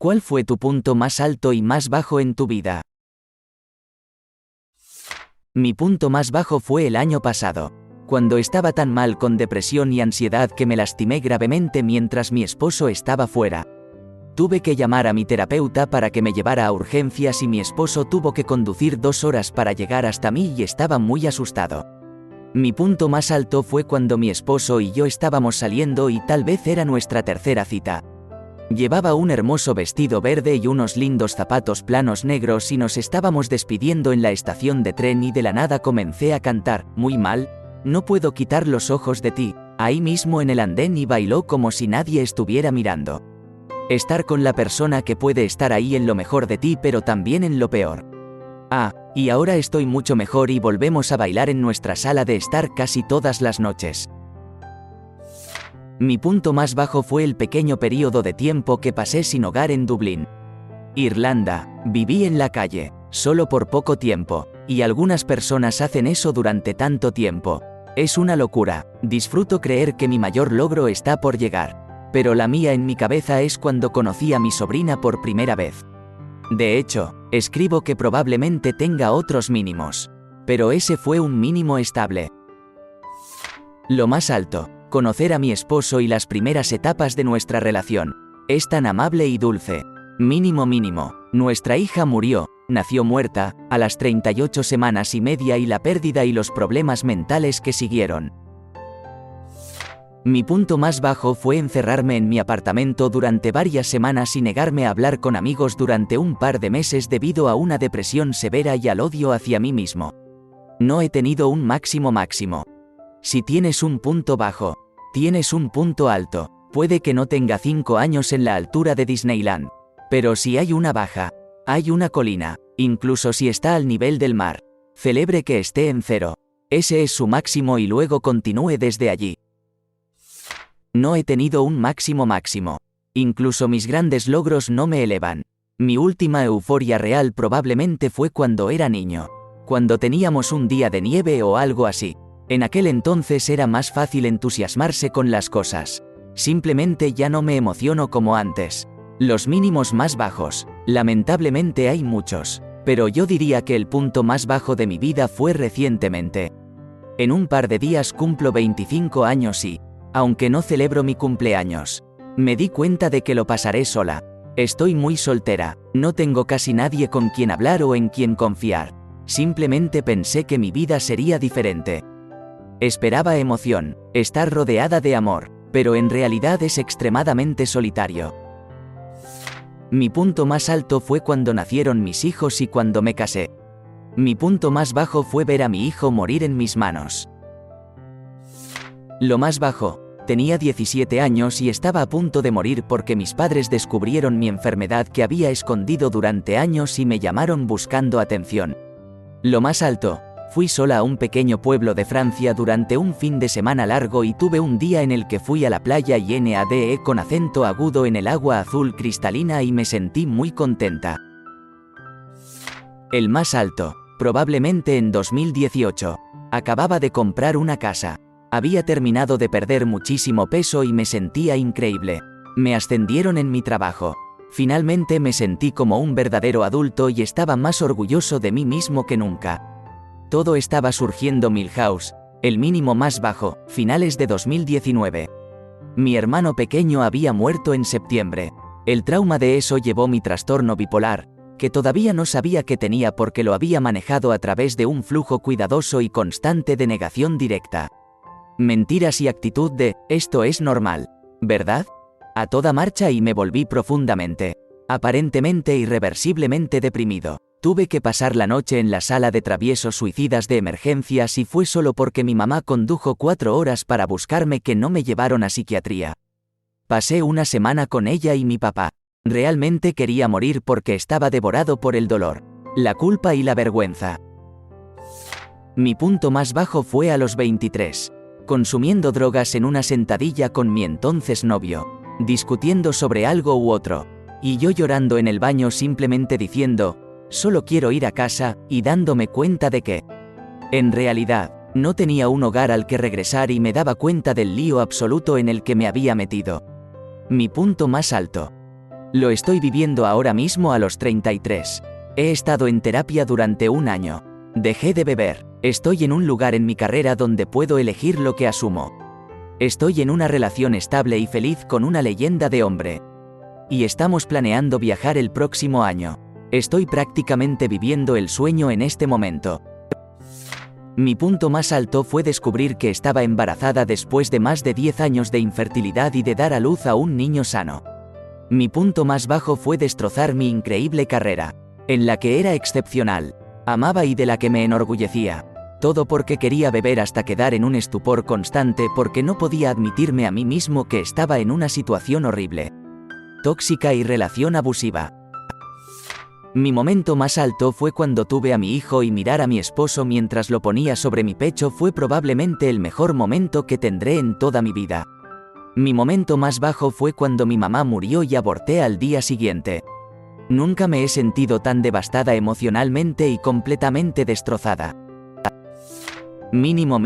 ¿Cuál fue tu punto más alto y más bajo en tu vida? Mi punto más bajo fue el año pasado, cuando estaba tan mal con depresión y ansiedad que me lastimé gravemente mientras mi esposo estaba fuera. Tuve que llamar a mi terapeuta para que me llevara a urgencias y mi esposo tuvo que conducir 2 horas para llegar hasta mí y estaba muy asustado. Mi punto más alto fue cuando mi esposo y yo estábamos saliendo y tal vez era nuestra tercera cita. Llevaba un hermoso vestido verde y unos lindos zapatos planos negros y nos estábamos despidiendo en la estación de tren y de la nada comencé a cantar, muy mal, no puedo quitar los ojos de ti, ahí mismo en el andén y bailó como si nadie estuviera mirando. Estar con la persona que puede estar ahí en lo mejor de ti pero también en lo peor. Y ahora estoy mucho mejor y volvemos a bailar en nuestra sala de estar casi todas las noches. Mi punto más bajo fue el pequeño periodo de tiempo que pasé sin hogar en Dublín, Irlanda. Viví en la calle, solo por poco tiempo, y algunas personas hacen eso durante tanto tiempo. Es una locura, disfruto creer que mi mayor logro está por llegar, pero la mía en mi cabeza es cuando conocí a mi sobrina por primera vez. De hecho, escribo que probablemente tenga otros mínimos, pero ese fue un mínimo estable. Lo más alto. Conocer a mi esposo y las primeras etapas de nuestra relación. Es tan amable y dulce. Mínimo. Nuestra hija murió, nació muerta, a las 38 semanas y media y la pérdida y los problemas mentales que siguieron. Mi punto más bajo fue encerrarme en mi apartamento durante varias semanas y negarme a hablar con amigos durante un par de meses debido a una depresión severa y al odio hacia mí mismo. No he tenido un máximo. Si tienes un punto bajo, tienes un punto alto. Puede que no tenga 5 años en la altura de Disneyland, pero si hay una baja, hay una colina, incluso si está al nivel del mar. Celebre que esté en 0. Ese es su máximo y luego continúe desde allí. No he tenido un máximo. Incluso mis grandes logros no me elevan. Mi última euforia real probablemente fue cuando era niño, cuando teníamos un día de nieve o algo así. En aquel entonces era más fácil entusiasmarse con las cosas. Simplemente ya no me emociono como antes. Los mínimos más bajos, lamentablemente hay muchos, pero yo diría que el punto más bajo de mi vida fue recientemente. En un par de días cumplo 25 años y, aunque no celebro mi cumpleaños, me di cuenta de que lo pasaré sola. Estoy muy soltera, no tengo casi nadie con quien hablar o en quien confiar. Simplemente pensé que mi vida sería diferente. Esperaba emoción, estar rodeada de amor, pero en realidad es extremadamente solitario. Mi punto más alto fue cuando nacieron mis hijos y cuando me casé. Mi punto más bajo fue ver a mi hijo morir en mis manos. Lo más bajo, tenía 17 años y estaba a punto de morir porque mis padres descubrieron mi enfermedad que había escondido durante años y me llamaron buscando atención. Lo más alto, fui sola a un pequeño pueblo de Francia durante un fin de semana largo y tuve un día en el que fui a la playa y nadé con acento agudo en el agua azul cristalina y me sentí muy contenta. El más alto, probablemente en 2018. Acababa de comprar una casa. Había terminado de perder muchísimo peso y me sentía increíble. Me ascendieron en mi trabajo. Finalmente me sentí como un verdadero adulto y estaba más orgulloso de mí mismo que nunca. Todo estaba surgiendo Milhouse, el mínimo más bajo, finales de 2019. Mi hermano pequeño había muerto en septiembre. El trauma de eso llevó mi trastorno bipolar, que todavía no sabía que tenía porque lo había manejado a través de un flujo cuidadoso y constante de negación directa. Mentiras y actitud de, esto es normal, ¿verdad? A toda marcha y me volví profundamente, aparentemente irreversiblemente deprimido. Tuve que pasar la noche en la sala de traviesos suicidas de emergencias y fue solo porque mi mamá condujo 4 horas para buscarme que no me llevaron a psiquiatría. Pasé una semana con ella y mi papá. Realmente quería morir porque estaba devorado por el dolor, la culpa y la vergüenza. Mi punto más bajo fue a los 23, consumiendo drogas en una sentadilla con mi entonces novio, discutiendo sobre algo u otro, y yo llorando en el baño simplemente diciendo, solo quiero ir a casa, y dándome cuenta de que, en realidad, no tenía un hogar al que regresar y me daba cuenta del lío absoluto en el que me había metido. Mi punto más alto. Lo estoy viviendo ahora mismo a los 33. He estado en terapia durante un año. Dejé de beber. Estoy en un lugar en mi carrera donde puedo elegir lo que asumo. Estoy en una relación estable y feliz con una leyenda de hombre. Y estamos planeando viajar el próximo año. Estoy prácticamente viviendo el sueño en este momento. Mi punto más alto fue descubrir que estaba embarazada después de más de 10 años de infertilidad y de dar a luz a un niño sano. Mi punto más bajo fue destrozar mi increíble carrera, en la que era excepcional, amaba y de la que me enorgullecía. Todo porque quería beber hasta quedar en un estupor constante porque no podía admitirme a mí mismo que estaba en una situación horrible, tóxica y relación abusiva. Mi momento más alto fue cuando tuve a mi hijo y mirar a mi esposo mientras lo ponía sobre mi pecho fue probablemente el mejor momento que tendré en toda mi vida. Mi momento más bajo fue cuando mi mamá murió y aborté al día siguiente. Nunca me he sentido tan devastada emocionalmente y completamente destrozada. Mínimo,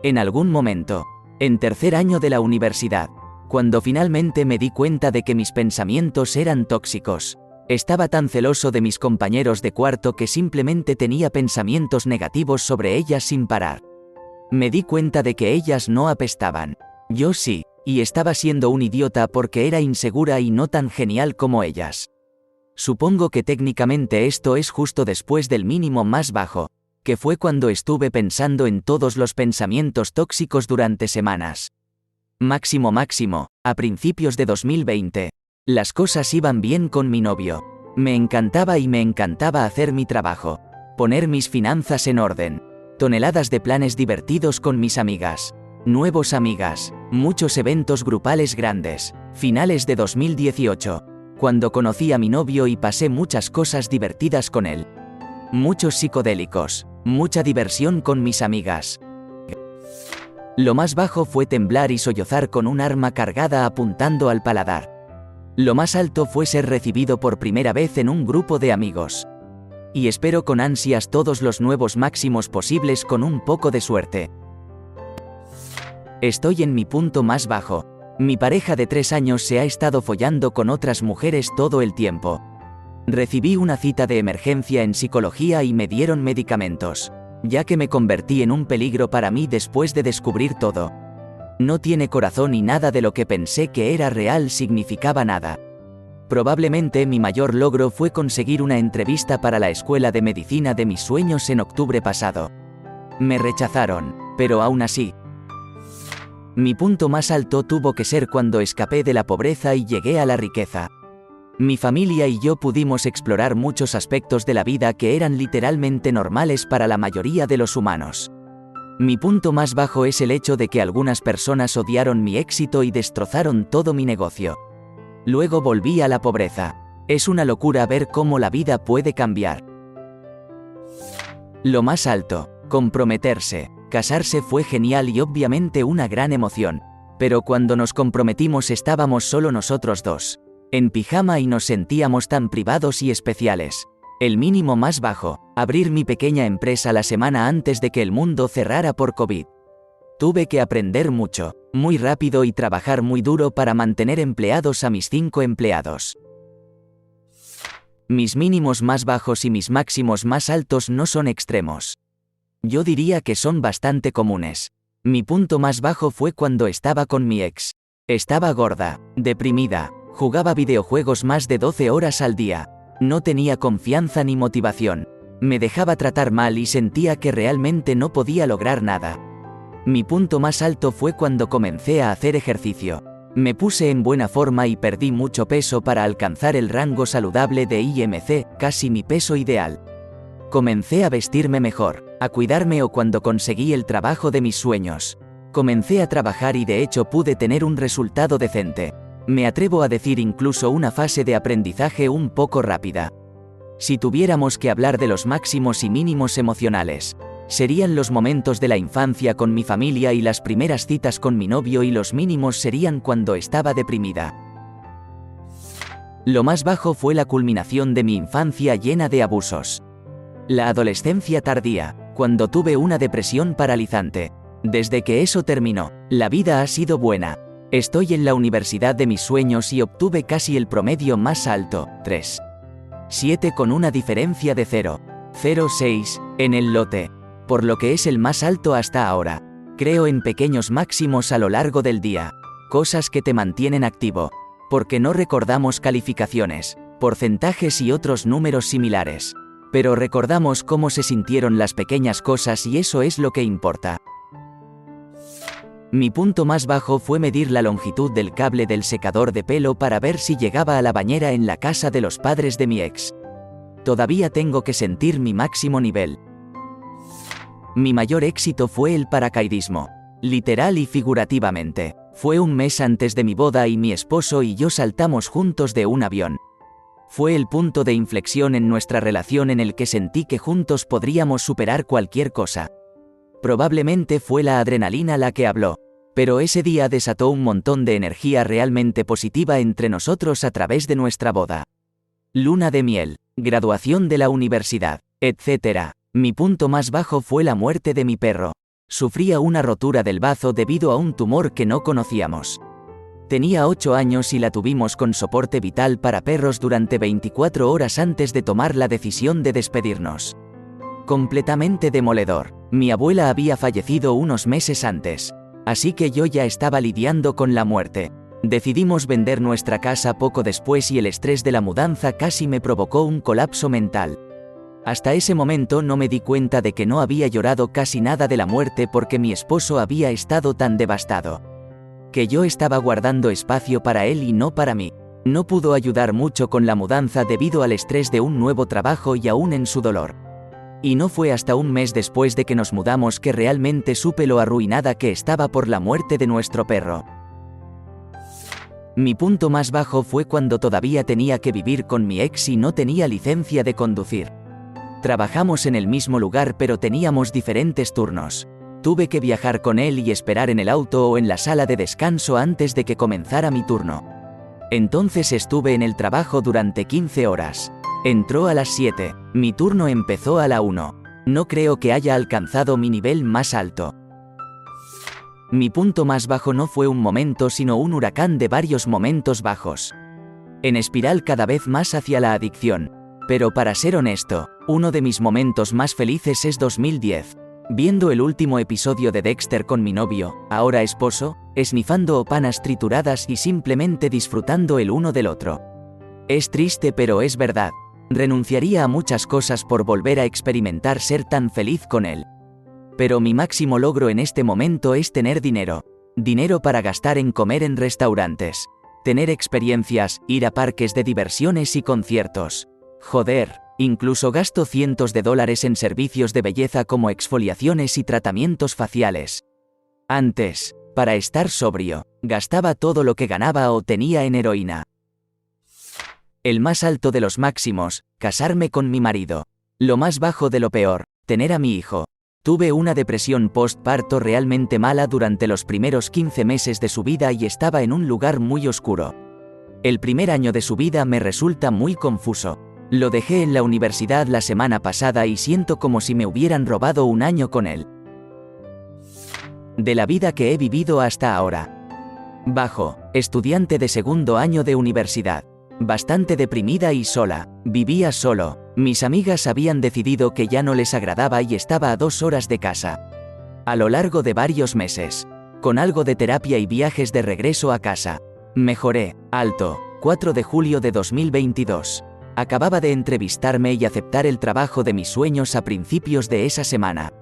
en algún momento, en tercer año de la universidad, cuando finalmente me di cuenta de que mis pensamientos eran tóxicos. Estaba tan celoso de mis compañeros de cuarto que simplemente tenía pensamientos negativos sobre ellas sin parar. Me di cuenta de que ellas no apestaban. Yo sí, y estaba siendo un idiota porque era insegura y no tan genial como ellas. Supongo que técnicamente esto es justo después del mínimo más bajo, que fue cuando estuve pensando en todos los pensamientos tóxicos durante semanas. Máximo, a principios de 2020. Las cosas iban bien con mi novio. Me encantaba y me encantaba hacer mi trabajo, poner mis finanzas en orden, toneladas de planes divertidos con mis amigas, nuevos amigas, muchos eventos grupales grandes. Finales de 2018, cuando conocí a mi novio y pasé muchas cosas divertidas con él. Muchos psicodélicos, mucha diversión con mis amigas. Lo más bajo fue temblar y sollozar con un arma cargada apuntando al paladar. Lo más alto fue ser recibido por primera vez en un grupo de amigos. Y espero con ansias todos los nuevos máximos posibles con un poco de suerte. Estoy en mi punto más bajo. Mi pareja de 3 años se ha estado follando con otras mujeres todo el tiempo. Recibí una cita de emergencia en psicología y me dieron medicamentos, ya que me convertí en un peligro para mí después de descubrir todo. No tiene corazón y nada de lo que pensé que era real significaba nada. Probablemente mi mayor logro fue conseguir una entrevista para la escuela de medicina de mis sueños en octubre pasado. Me rechazaron, pero aún así. Mi punto más alto tuvo que ser cuando escapé de la pobreza y llegué a la riqueza. Mi familia y yo pudimos explorar muchos aspectos de la vida que eran literalmente normales para la mayoría de los humanos. Mi punto más bajo es el hecho de que algunas personas odiaron mi éxito y destrozaron todo mi negocio. Luego volví a la pobreza. Es una locura ver cómo la vida puede cambiar. Lo más alto, comprometerse. Casarse fue genial y obviamente una gran emoción. Pero cuando nos comprometimos estábamos solo nosotros dos, en pijama y nos sentíamos tan privados y especiales. El mínimo más bajo, abrir mi pequeña empresa la semana antes de que el mundo cerrara por COVID. Tuve que aprender mucho, muy rápido y trabajar muy duro para mantener empleados a mis 5 empleados. Mis mínimos más bajos y mis máximos más altos no son extremos. Yo diría que son bastante comunes. Mi punto más bajo fue cuando estaba con mi ex. Estaba gorda, deprimida, jugaba videojuegos más de 12 horas al día. No tenía confianza ni motivación. Me dejaba tratar mal y sentía que realmente no podía lograr nada. Mi punto más alto fue cuando comencé a hacer ejercicio. Me puse en buena forma y perdí mucho peso para alcanzar el rango saludable de IMC, casi mi peso ideal. Comencé a vestirme mejor, a cuidarme o cuando conseguí el trabajo de mis sueños. Comencé a trabajar y de hecho pude tener un resultado decente. Me atrevo a decir incluso una fase de aprendizaje un poco rápida. Si tuviéramos que hablar de los máximos y mínimos emocionales, serían los momentos de la infancia con mi familia y las primeras citas con mi novio y los mínimos serían cuando estaba deprimida. Lo más bajo fue la culminación de mi infancia llena de abusos. La adolescencia tardía, cuando tuve una depresión paralizante. Desde que eso terminó, la vida ha sido buena. Estoy en la universidad de mis sueños y obtuve casi el promedio más alto, 3,7 con una diferencia de 0,06 en el lote, por lo que es el más alto hasta ahora. Creo en pequeños máximos a lo largo del día, cosas que te mantienen activo, porque no recordamos calificaciones, porcentajes y otros números similares, pero recordamos cómo se sintieron las pequeñas cosas y eso es lo que importa. Mi punto más bajo fue medir la longitud del cable del secador de pelo para ver si llegaba a la bañera en la casa de los padres de mi ex. Todavía tengo que sentir mi máximo nivel. Mi mayor éxito fue el paracaidismo, literal y figurativamente. Fue un mes antes de mi boda y mi esposo y yo saltamos juntos de un avión. Fue el punto de inflexión en nuestra relación en el que sentí que juntos podríamos superar cualquier cosa. Probablemente fue la adrenalina la que habló, pero ese día desató un montón de energía realmente positiva entre nosotros a través de nuestra boda. Luna de miel, graduación de la universidad, etc. Mi punto más bajo fue la muerte de mi perro. Sufría una rotura del bazo debido a un tumor que no conocíamos. Tenía 8 años y la tuvimos con soporte vital para perros durante 24 horas antes de tomar la decisión de despedirnos. Completamente demoledor. Mi abuela había fallecido unos meses antes, así que yo ya estaba lidiando con la muerte. Decidimos vender nuestra casa poco después y el estrés de la mudanza casi me provocó un colapso mental. Hasta ese momento no me di cuenta de que no había llorado casi nada de la muerte porque mi esposo había estado tan devastado, que yo estaba guardando espacio para él y no para mí. No pudo ayudar mucho con la mudanza debido al estrés de un nuevo trabajo y aún en su dolor. Y no fue hasta un mes después de que nos mudamos que realmente supe lo arruinada que estaba por la muerte de nuestro perro. Mi punto más bajo fue cuando todavía tenía que vivir con mi ex y no tenía licencia de conducir. Trabajamos en el mismo lugar pero teníamos diferentes turnos. Tuve que viajar con él y esperar en el auto o en la sala de descanso antes de que comenzara mi turno. Entonces estuve en el trabajo durante 15 horas. Entró a las 7, mi turno empezó a la 1. No creo que haya alcanzado mi nivel más alto. Mi punto más bajo no fue un momento sino un huracán de varios momentos bajos. En espiral cada vez más hacia la adicción. Pero para ser honesto, uno de mis momentos más felices es 2010. Viendo el último episodio de Dexter con mi novio, ahora esposo, esnifando opanas trituradas y simplemente disfrutando el uno del otro. Es triste pero es verdad. Renunciaría a muchas cosas por volver a experimentar ser tan feliz con él. Pero mi máximo logro en este momento es tener dinero. Dinero para gastar en comer en restaurantes. Tener experiencias, ir a parques de diversiones y conciertos. Joder, incluso gasto cientos de dólares en servicios de belleza como exfoliaciones y tratamientos faciales. Antes, para estar sobrio, gastaba todo lo que ganaba o tenía en heroína. El más alto de los máximos, casarme con mi marido. Lo más bajo de lo peor, tener a mi hijo. Tuve una depresión postparto realmente mala durante los primeros 15 meses de su vida y estaba en un lugar muy oscuro. El primer año de su vida me resulta muy confuso. Lo dejé en la universidad la semana pasada y siento como si me hubieran robado un año con él. De la vida que he vivido hasta ahora. Bajo, estudiante de segundo año de universidad. Bastante deprimida y sola. Vivía solo. Mis amigas habían decidido que ya no les agradaba y estaba a 2 horas de casa. A lo largo de varios meses. Con algo de terapia y viajes de regreso a casa. Mejoré. Alto. 4 de julio de 2022. Acababa de entrevistarme y aceptar el trabajo de mis sueños a principios de esa semana.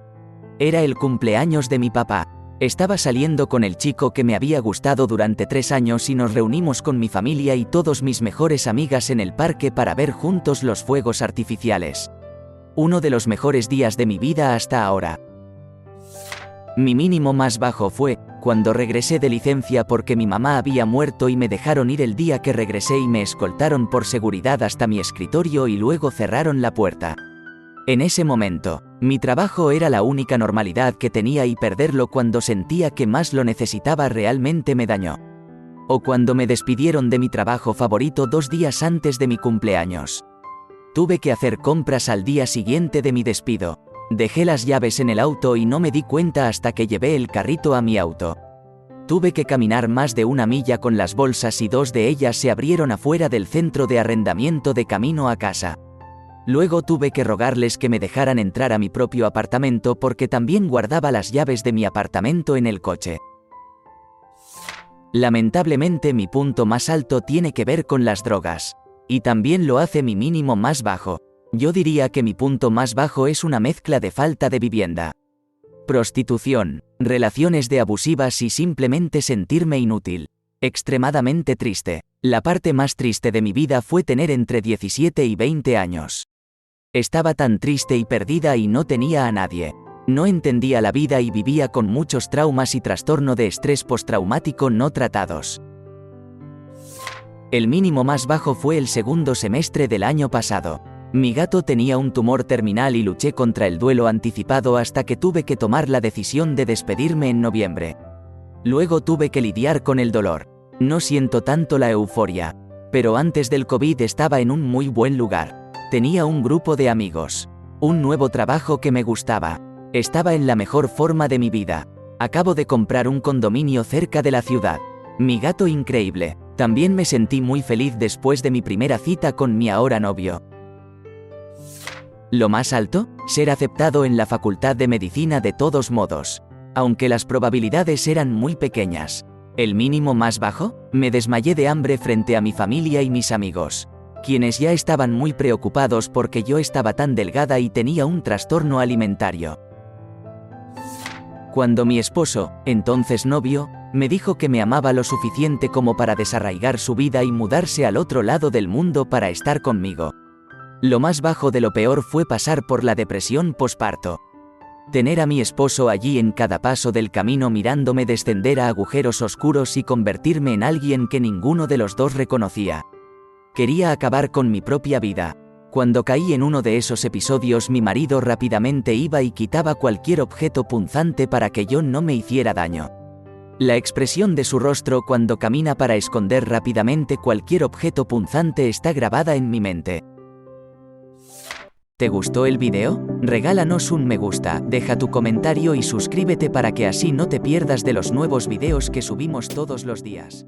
Era el cumpleaños de mi papá. Estaba saliendo con el chico que me había gustado durante 3 años y nos reunimos con mi familia y todos mis mejores amigas en el parque para ver juntos los fuegos artificiales. Uno de los mejores días de mi vida hasta ahora. Mi mínimo más bajo fue cuando regresé de licencia porque mi mamá había muerto y me dejaron ir el día que regresé y me escoltaron por seguridad hasta mi escritorio y luego cerraron la puerta. En ese momento, mi trabajo era la única normalidad que tenía y perderlo cuando sentía que más lo necesitaba realmente me dañó. O cuando me despidieron de mi trabajo favorito 2 días antes de mi cumpleaños. Tuve que hacer compras al día siguiente de mi despido. Dejé las llaves en el auto y no me di cuenta hasta que llevé el carrito a mi auto. Tuve que caminar más de 1 milla con las bolsas y 2 de ellas se abrieron afuera del centro de arrendamiento de camino a casa. Luego tuve que rogarles que me dejaran entrar a mi propio apartamento porque también guardaba las llaves de mi apartamento en el coche. Lamentablemente mi punto más alto tiene que ver con las drogas. Y también lo hace mi mínimo más bajo. Yo diría que mi punto más bajo es una mezcla de falta de vivienda, prostitución, relaciones de abusivas y simplemente sentirme inútil. Extremadamente triste. La parte más triste de mi vida fue tener entre 17 y 20 años. Estaba tan triste y perdida y no tenía a nadie. No entendía la vida y vivía con muchos traumas y trastorno de estrés postraumático no tratados. El mínimo más bajo fue el segundo semestre del año pasado. Mi gato tenía un tumor terminal y luché contra el duelo anticipado hasta que tuve que tomar la decisión de despedirme en noviembre. Luego tuve que lidiar con el dolor. No siento tanto la euforia. Pero antes del COVID estaba en un muy buen lugar. Tenía un grupo de amigos. Un nuevo trabajo que me gustaba. Estaba en la mejor forma de mi vida. Acabo de comprar un condominio cerca de la ciudad. Mi gato increíble. También me sentí muy feliz después de mi primera cita con mi ahora novio. Lo más alto, ser aceptado en la Facultad de Medicina de todos modos. Aunque las probabilidades eran muy pequeñas. El mínimo más bajo, me desmayé de hambre frente a mi familia y mis amigos, quienes ya estaban muy preocupados porque yo estaba tan delgada y tenía un trastorno alimentario. Cuando mi esposo, entonces novio, me dijo que me amaba lo suficiente como para desarraigar su vida y mudarse al otro lado del mundo para estar conmigo. Lo más bajo de lo peor fue pasar por la depresión posparto. Tener a mi esposo allí en cada paso del camino mirándome descender a agujeros oscuros y convertirme en alguien que ninguno de los dos reconocía. Quería acabar con mi propia vida. Cuando caí en uno de esos episodios, mi marido rápidamente iba y quitaba cualquier objeto punzante para que yo no me hiciera daño. La expresión de su rostro cuando camina para esconder rápidamente cualquier objeto punzante está grabada en mi mente. ¿Te gustó el video? Regálanos un me gusta, deja tu comentario y suscríbete para que así no te pierdas de los nuevos videos que subimos todos los días.